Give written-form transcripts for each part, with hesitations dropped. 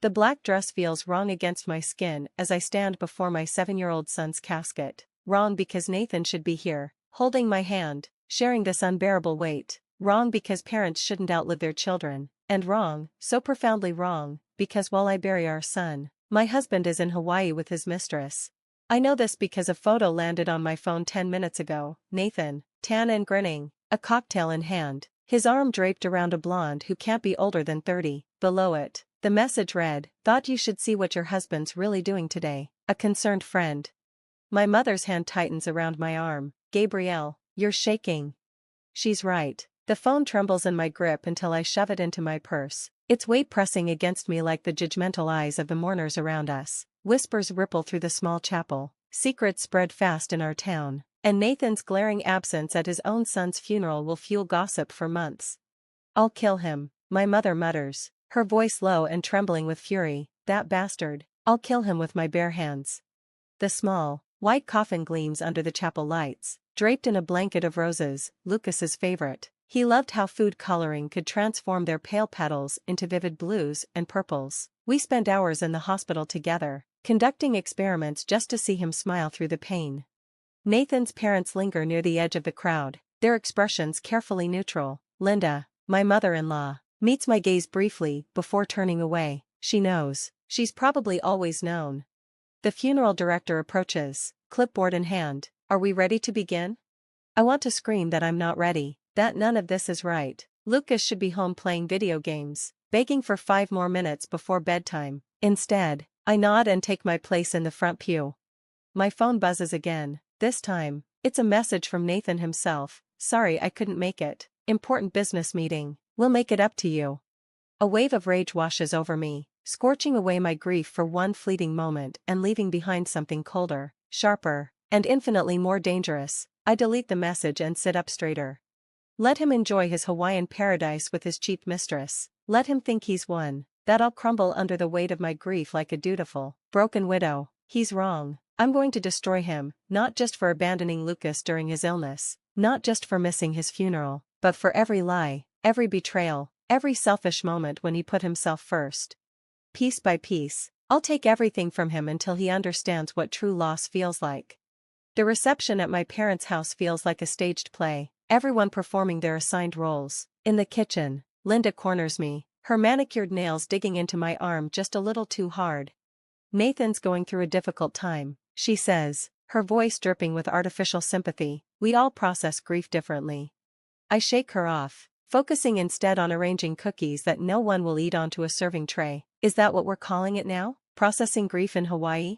The black dress feels wrong against my skin as I stand before my 7-year-old son's casket. Wrong because Nathan should be here, holding my hand, sharing this unbearable weight. Wrong because parents shouldn't outlive their children. And wrong, so profoundly wrong, because while I bury our son, my husband is in Hawaii with his mistress. I know this because a photo landed on my phone 10 minutes ago. Nathan, tan and grinning, a cocktail in hand, his arm draped around a blonde who can't be older than 30. Below it, the message read, "Thought you should see what your husband's really doing today. A concerned friend." My mother's hand tightens around my arm. "Gabrielle, you're shaking." She's right. The phone trembles in my grip until I shove it into my purse, its weight pressing against me like the judgmental eyes of the mourners around us. Whispers ripple through the small chapel, secrets spread fast in our town, and Nathan's glaring absence at his own son's funeral will fuel gossip for months. "I'll kill him," my mother mutters, her voice low and trembling with fury. "That bastard, I'll kill him with my bare hands." The small, white coffin gleams under the chapel lights, draped in a blanket of roses, Lucas's favorite. He loved how food coloring could transform their pale petals into vivid blues and purples. We spent hours in the hospital together, conducting experiments just to see him smile through the pain. Nathan's parents linger near the edge of the crowd, their expressions carefully neutral. Linda, my mother-in-law, meets my gaze briefly before turning away. She knows. She's probably always known. The funeral director approaches, clipboard in hand. "Are we ready to begin?" I want to scream that I'm not ready, that none of this is right. Lucas should be home playing video games, begging for 5 more minutes before bedtime. Instead, I nod and take my place in the front pew. My phone buzzes again. This time, it's a message from Nathan himself. "Sorry I couldn't make it. Important business meeting. We'll make it up to you." A wave of rage washes over me, scorching away my grief for one fleeting moment and leaving behind something colder, sharper, and infinitely more dangerous. I delete the message and sit up straighter. Let him enjoy his Hawaiian paradise with his cheap mistress. Let him think he's won, that I'll crumble under the weight of my grief like a dutiful, broken widow. He's wrong. I'm going to destroy him, not just for abandoning Lucas during his illness, not just for missing his funeral, but for every lie, every betrayal, every selfish moment when he put himself first. Piece by piece, I'll take everything from him until he understands what true loss feels like. The reception at my parents' house feels like a staged play, everyone performing their assigned roles. In the kitchen, Linda corners me, her manicured nails digging into my arm just a little too hard. "Nathan's going through a difficult time," she says, her voice dripping with artificial sympathy. "We all process grief differently." I shake her off, focusing instead on arranging cookies that no one will eat onto a serving tray. "Is that what we're calling it now? Processing grief in Hawaii?"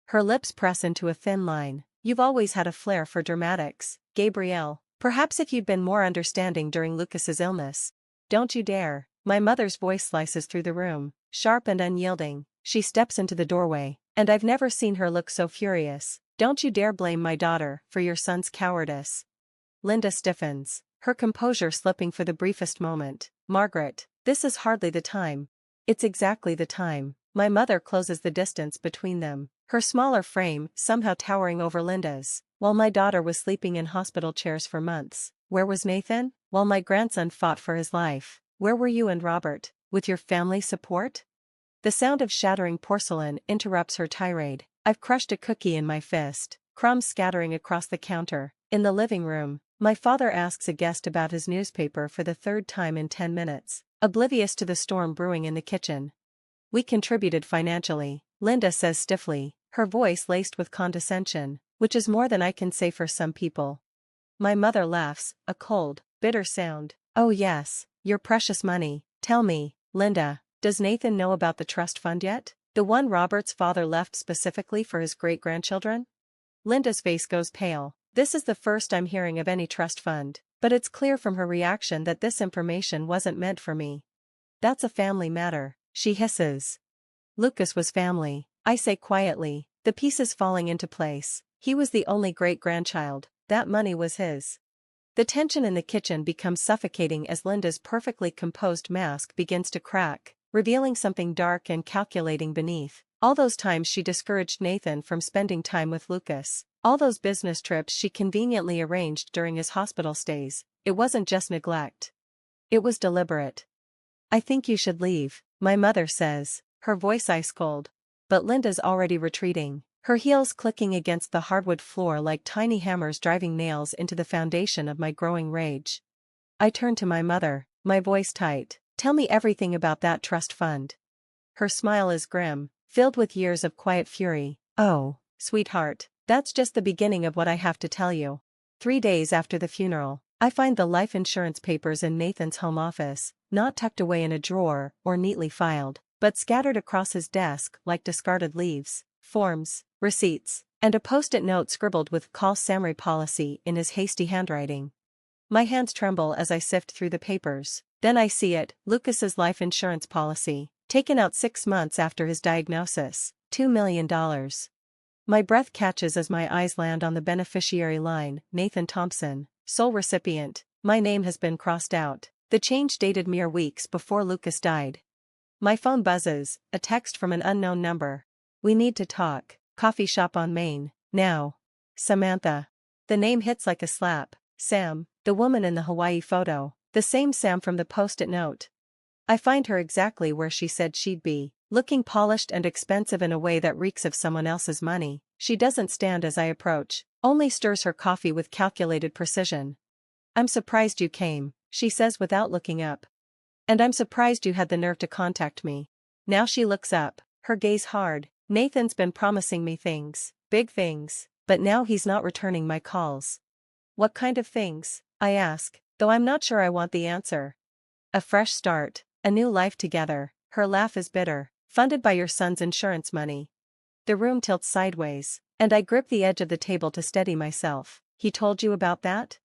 Her lips press into a thin line. "You've always had a flair for dramatics, Gabrielle. Perhaps if you'd been more understanding during Lucas's illness." "Don't you dare." My mother's voice slices through the room, sharp and unyielding. She steps into the doorway, and I've never seen her look so furious. "Don't you dare blame my daughter for your son's cowardice." Linda stiffens, her composure slipping for the briefest moment. "Margaret, this is hardly the time." "It's exactly the time." My mother closes the distance between them, her smaller frame somehow towering over Linda's. "While my daughter was sleeping in hospital chairs for months, where was Nathan? While my grandson fought for his life, where were you and Robert, with your family support?" The sound of shattering porcelain interrupts her tirade. I've crushed a cookie in my fist, crumbs scattering across the counter. In the living room, my father asks a guest about his newspaper for the 3rd time in 10 minutes, oblivious to the storm brewing in the kitchen. "We contributed financially," Linda says stiffly, her voice laced with condescension, which is more than I can say for some people. My mother laughs, a cold, bitter sound. "Oh yes, your precious money. Tell me, Linda, does Nathan know about the trust fund yet? The one Robert's father left specifically for his great-grandchildren?" Linda's face goes pale. This is the first I'm hearing of any trust fund, but it's clear from her reaction that this information wasn't meant for me. "That's a family matter," she hisses. "Lucas was family," I say quietly, the pieces falling into place. He was the only great-grandchild. That money was his. The tension in the kitchen becomes suffocating as Linda's perfectly composed mask begins to crack, revealing something dark and calculating beneath. All those times she discouraged Nathan from spending time with Lucas. All those business trips she conveniently arranged during his hospital stays. It wasn't just neglect. It was deliberate. "I think you should leave," my mother says, her voice ice cold. But Linda's already retreating, her heels clicking against the hardwood floor like tiny hammers driving nails into the foundation of my growing rage. I turn to my mother, my voice tight. Tell me everything about that trust fund. Her smile is grim, filled with years of quiet fury. Oh, sweetheart, that's just the beginning of what I have to tell you. 3 days after the funeral, I find the life insurance papers in Nathan's home office, not tucked away in a drawer or neatly filed, but scattered across his desk like discarded leaves, forms, receipts, and a post-it note scribbled with call summary policy in his hasty handwriting. My hands tremble as I sift through the papers. Then I see it, Lucas's life insurance policy, taken out 6 months after his diagnosis, $2 million. My breath catches as my eyes land on the beneficiary line, Nathan Thompson, sole recipient. My name has been crossed out. The change dated mere weeks before Lucas died. My phone buzzes, a text from an unknown number. We need to talk. Coffee shop on Main, now. Samantha. The name hits like a slap. Sam, the woman in the Hawaii photo, the same Sam from the post-it note. I find her exactly where she said she'd be, looking polished and expensive in a way that reeks of someone else's money. She doesn't stand as I approach, only stirs her coffee with calculated precision. I'm surprised you came, she says without looking up. And I'm surprised you had the nerve to contact me. Now she looks up, her gaze hard. Nathan's been promising me things, big things, but now he's not returning my calls. What kind of things? I ask, though I'm not sure I want the answer. A fresh start, a new life together. Her laugh is bitter. Funded by your son's insurance money. The room tilts sideways, and I grip the edge of the table to steady myself. He told you about that?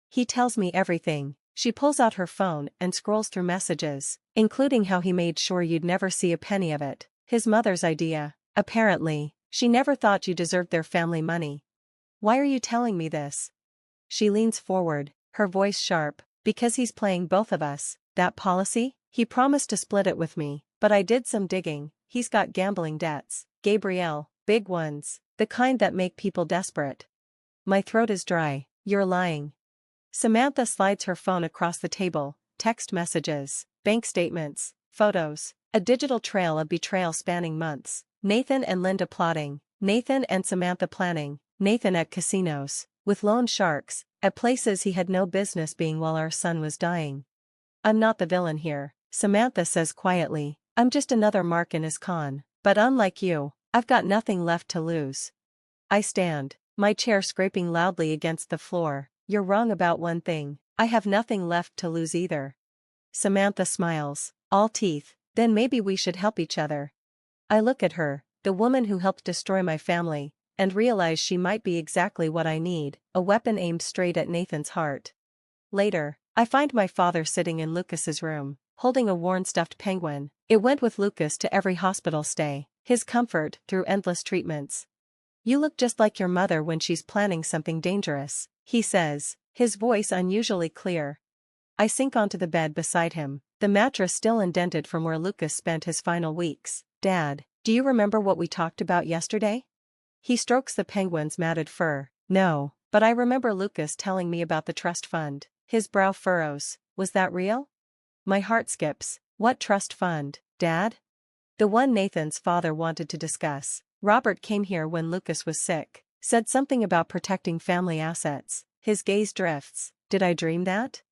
He tells me everything. She pulls out her phone and scrolls through messages, including how he made sure you'd never see a penny of it. His mother's idea. Apparently, she never thought you deserved their family money. Why are you telling me this? She leans forward, her voice sharp. Because he's playing both of us. That policy? He promised to split it with me, but I did some digging. He's got gambling debts. Gabrielle, big ones, the kind that make people desperate. My throat is dry. You're lying. Samantha slides her phone across the table. Text messages, bank statements, photos, a digital trail of betrayal spanning months. Nathan and Linda plotting, Nathan and Samantha planning, Nathan at casinos, with loan sharks, at places he had no business being while our son was dying. I'm not the villain here, Samantha says quietly. I'm just another mark in his con. But unlike you, I've got nothing left to lose. I stand, my chair scraping loudly against the floor. You're wrong about one thing. I have nothing left to lose either. Samantha smiles, all teeth. Then maybe we should help each other. I look at her, the woman who helped destroy my family, and realize she might be exactly what I need, a weapon aimed straight at Nathan's heart. Later, I find my father sitting in Lucas's room, holding a worn stuffed penguin. It went with Lucas to every hospital stay, his comfort through endless treatments. You look just like your mother when she's planning something dangerous, he says, his voice unusually clear. I sink onto the bed beside him, the mattress still indented from where Lucas spent his final weeks. Dad, do you remember what we talked about yesterday? He strokes the penguin's matted fur. No, but I remember Lucas telling me about the trust fund. His brow furrows. Was that real? My heart skips. What trust fund, Dad? The one Nathan's father wanted to discuss. Robert came here when Lucas was sick, said something about protecting family assets. His gaze drifts. Did I dream that?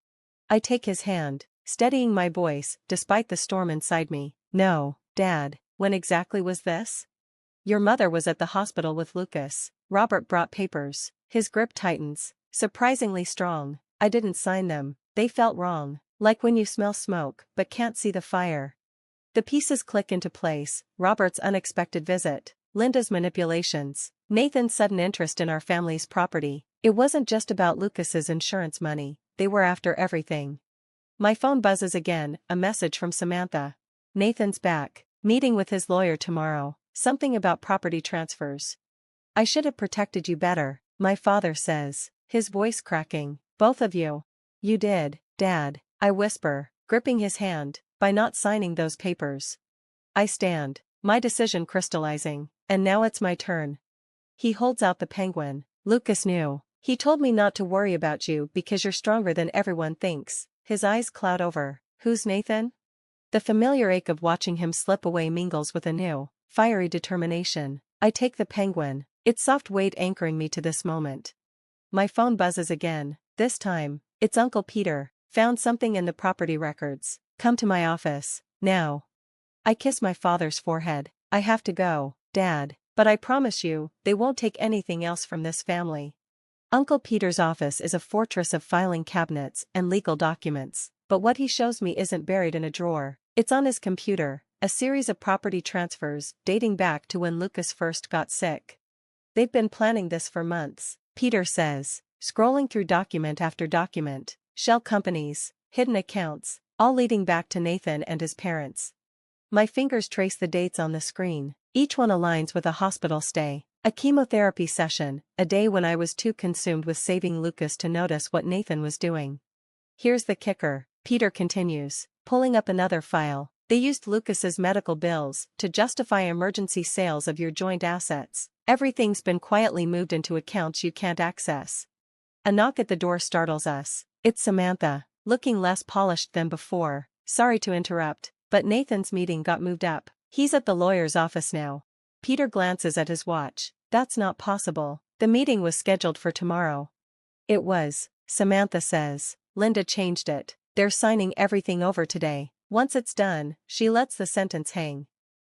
I take his hand, steadying my voice, despite the storm inside me. No, Dad, when exactly was this? Your mother was at the hospital with Lucas. Robert brought papers. His grip tightens, surprisingly strong. I didn't sign them. They felt wrong, like when you smell smoke but can't see the fire. The pieces click into place. Robert's unexpected visit, Linda's manipulations, Nathan's sudden interest in our family's property. It wasn't just about Lucas's insurance money. They were after everything. My phone buzzes again, a message from Samantha. Nathan's back, meeting with his lawyer tomorrow. Something about property transfers. I should have protected you better, my father says, his voice cracking. Both of you. You did, Dad, I whisper, gripping his hand, by not signing those papers. I stand, my decision crystallizing, and now it's my turn. He holds out the penguin. Lucas knew. He told me not to worry about you because you're stronger than everyone thinks. His eyes cloud over. Who's Nathan? The familiar ache of watching him slip away mingles with a new, fiery determination. I take the penguin, its soft weight anchoring me to this moment. My phone buzzes again. This time, it's Uncle Peter. Found something in the property records. Come to my office, now. I kiss my father's forehead. I have to go, Dad, but I promise you, they won't take anything else from this family. Uncle Peter's office is a fortress of filing cabinets and legal documents, but what he shows me isn't buried in a drawer. It's on his computer, a series of property transfers dating back to when Lucas first got sick. They've been planning this for months, Peter says, scrolling through document after document, shell companies, hidden accounts, all leading back to Nathan and his parents. My fingers trace the dates on the screen. Each one aligns with a hospital stay, a chemotherapy session, a day when I was too consumed with saving Lucas to notice what Nathan was doing. Here's the kicker, Peter continues, pulling up another file. They used Lucas's medical bills to justify emergency sales of your joint assets. Everything's been quietly moved into accounts you can't access. A knock at the door startles us. It's Samantha, looking less polished than before. Sorry to interrupt, but Nathan's meeting got moved up. He's at the lawyer's office now. Peter glances at his watch. That's not possible. The meeting was scheduled for tomorrow. It was, Samantha says. Linda changed it. They're signing everything over today. Once it's done, she lets the sentence hang.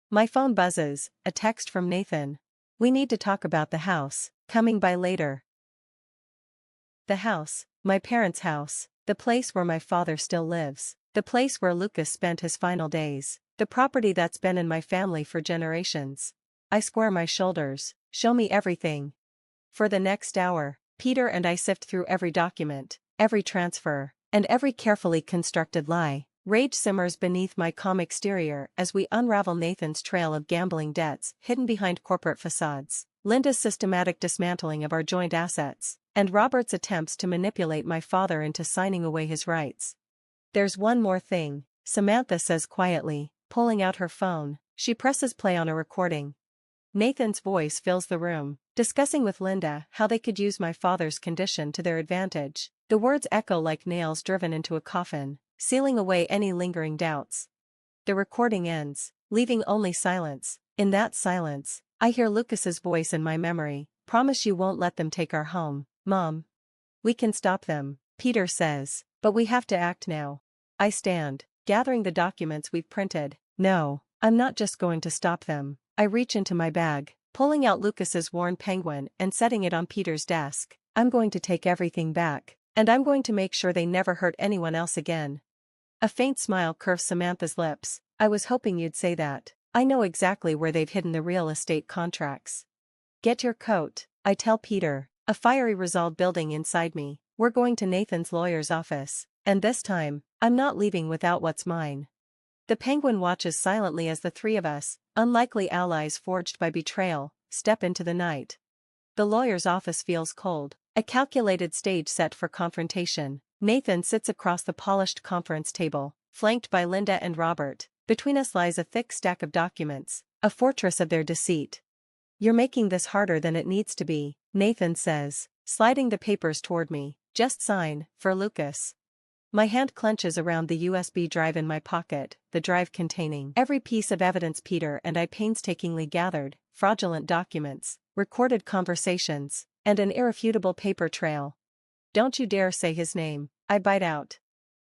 My phone buzzes, a text from Nathan. We need to talk about the house, coming by later. The house, my parents' house, the place where my father still lives, the place where Lucas spent his final days, the property that's been in my family for generations. I square my shoulders. Show me everything. For the next hour, Peter and I sift through every document, every transfer, and every carefully constructed lie. Rage simmers beneath my calm exterior as we unravel Nathan's trail of gambling debts hidden behind corporate facades, Linda's systematic dismantling of our joint assets, and Robert's attempts to manipulate my father into signing away his rights. There's one more thing, Samantha says quietly, pulling out her phone. She presses play on a recording. Nathan's voice fills the room, discussing with Linda how they could use my father's condition to their advantage. The words echo like nails driven into a coffin, sealing away any lingering doubts. The recording ends, leaving only silence. In that silence, I hear Lucas's voice in my memory. Promise you won't let them take our home, Mom. We can stop them, Peter says, but we have to act now. I stand, gathering the documents we've printed. No, I'm not just going to stop them. I reach into my bag, pulling out Lucas's worn penguin and setting it on Peter's desk. I'm going to take everything back, and I'm going to make sure they never hurt anyone else again. A faint smile curves Samantha's lips. I was hoping you'd say that. I know exactly where they've hidden the real estate contracts. Get your coat, I tell Peter, a fiery resolve building inside me. We're going to Nathan's lawyer's office, and this time, I'm not leaving without what's mine. The penguin watches silently as the three of us, unlikely allies forged by betrayal, step into the night. The lawyer's office feels cold, a calculated stage set for confrontation. Nathan sits across the polished conference table, flanked by Linda and Robert. Between us lies a thick stack of documents, a fortress of their deceit. You're making this harder than it needs to be, Nathan says, sliding the papers toward me. Just sign, for Lucas. My hand clenches around the USB drive in my pocket, the drive containing every piece of evidence Peter and I painstakingly gathered, fraudulent documents, recorded conversations, and an irrefutable paper trail. Don't you dare say his name, I bite out.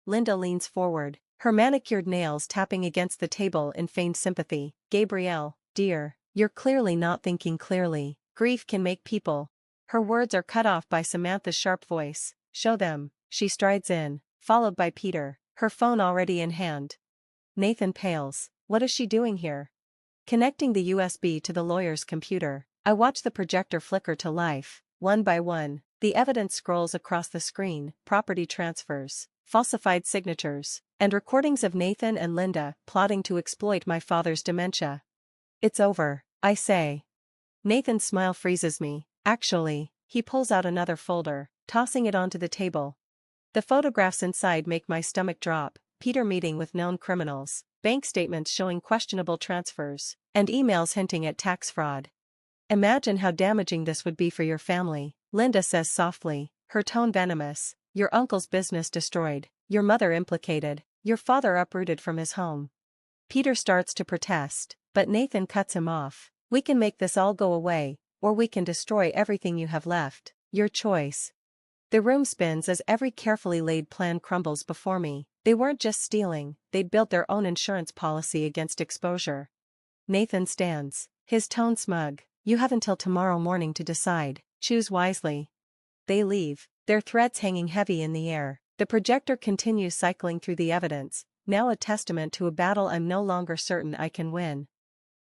Linda leans forward, her manicured nails tapping against the table in feigned sympathy. Gabrielle, dear, you're clearly not thinking clearly. Grief can make people. Her words are cut off by Samantha's sharp voice. Show them. She strides in, followed by Peter, her phone already in hand. Nathan pales. What is she doing here? Connecting the USB to the lawyer's computer, I watch the projector flicker to life. One by one, the evidence scrolls across the screen, property transfers, falsified signatures, and recordings of Nathan and Linda plotting to exploit my father's dementia. It's over, I say. Nathan's smile freezes me. Actually, he pulls out another folder, tossing it onto the table. The photographs inside make my stomach drop. Peter meeting with known criminals, bank statements showing questionable transfers, and emails hinting at tax fraud. Imagine how damaging this would be for your family, Linda says softly, her tone venomous. Your uncle's business destroyed, your mother implicated, Your father uprooted from his home. Peter starts to protest, but Nathan cuts him off. We can make this all go away, or we can destroy everything you have left. Your choice. The room spins as every carefully laid plan crumbles before me. They weren't just stealing, they'd built their own insurance policy against exposure. Nathan stands, his tone smug. You have until tomorrow morning to decide. Choose wisely. They leave, their threats hanging heavy in the air. The projector continues cycling through the evidence, now a testament to a battle I'm no longer certain I can win.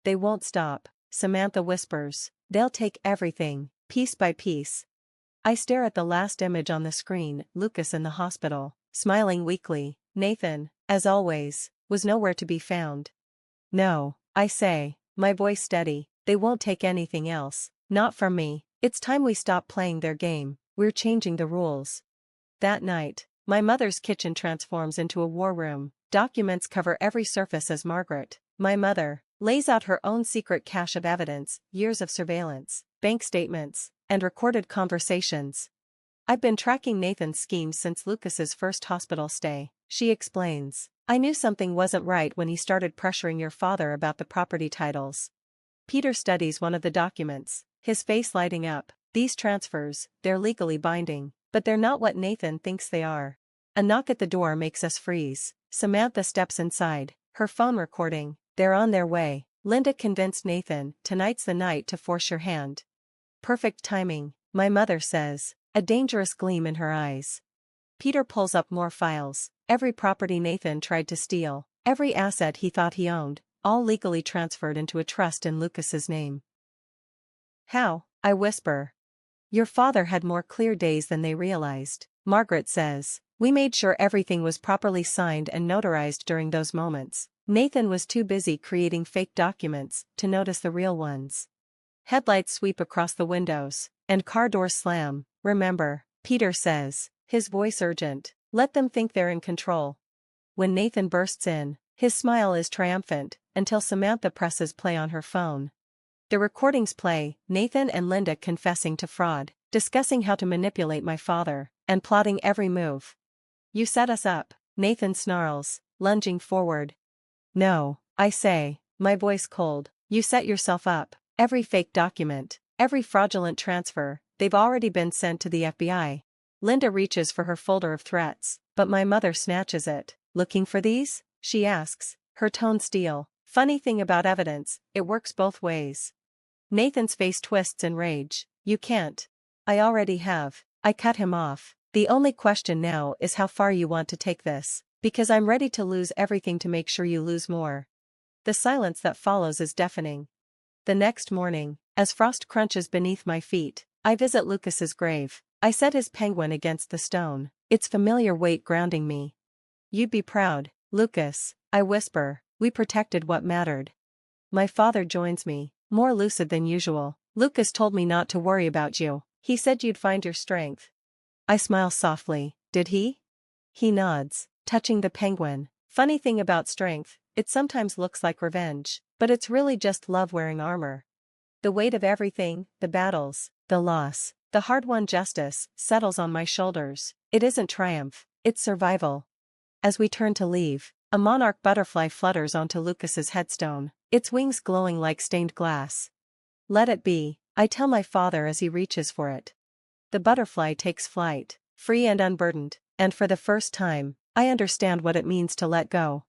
They won't stop, Samantha whispers. They'll take everything, piece by piece. I stare at the last image on the screen, Lucas in the hospital, smiling weakly. Nathan, as always, was nowhere to be found. No, I say, my voice steady, they won't take anything else, not from me. It's time we stop playing their game, we're changing the rules. That night, my mother's kitchen transforms into a war room. Documents cover every surface as Margaret, my mother, lays out her own secret cache of evidence, years of surveillance, bank statements, and recorded conversations. I've been tracking Nathan's schemes since Lucas's first hospital stay, she explains. I knew something wasn't right when he started pressuring your father about the property titles. Peter studies one of the documents, his face lighting up. These transfers, they're legally binding, but they're not what Nathan thinks they are. A knock at the door makes us freeze. Samantha steps inside, her phone recording. They're on their way. Linda convinced Nathan, tonight's the night to force your hand. Perfect timing, my mother says, a dangerous gleam in her eyes. Peter pulls up more files, every property Nathan tried to steal, every asset he thought he owned, all legally transferred into a trust in Lucas's name. How? I whisper. Your father had more clear days than they realized, Margaret says. We made sure everything was properly signed and notarized during those moments. Nathan was too busy creating fake documents to notice the real ones. Headlights sweep across the windows, and car doors slam. Remember, Peter says, his voice urgent. Let them think they're in control. When Nathan bursts in, his smile is triumphant, until Samantha presses play on her phone. The recordings play, Nathan and Linda confessing to fraud, discussing how to manipulate my father, and plotting every move. You set us up, Nathan snarls, lunging forward. No, I say, my voice cold. You set yourself up. Every fake document, every fraudulent transfer, they've already been sent to the FBI. Linda reaches for her folder of threats, but my mother snatches it. Looking for these? She asks, her tone steel. Funny thing about evidence, it works both ways. Nathan's face twists in rage. You can't. I already have. I cut him off. The only question now is how far you want to take this, because I'm ready to lose everything to make sure you lose more. The silence that follows is deafening. The next morning, as frost crunches beneath my feet, I visit Lucas's grave. I set his penguin against the stone, its familiar weight grounding me. You'd be proud, Lucas, I whisper. We protected what mattered. My father joins me, more lucid than usual. Lucas told me not to worry about you. He said you'd find your strength. I smile softly. Did he? He nods, touching the penguin. Funny thing about strength, it sometimes looks like revenge, but it's really just love wearing armor. The weight of everything, the battles, the loss, the hard-won justice, settles on my shoulders. It isn't triumph, it's survival. As we turn to leave, a monarch butterfly flutters onto Lucas's headstone, its wings glowing like stained glass. Let it be, I tell my father as he reaches for it. The butterfly takes flight, free and unburdened, and for the first time, I understand what it means to let go.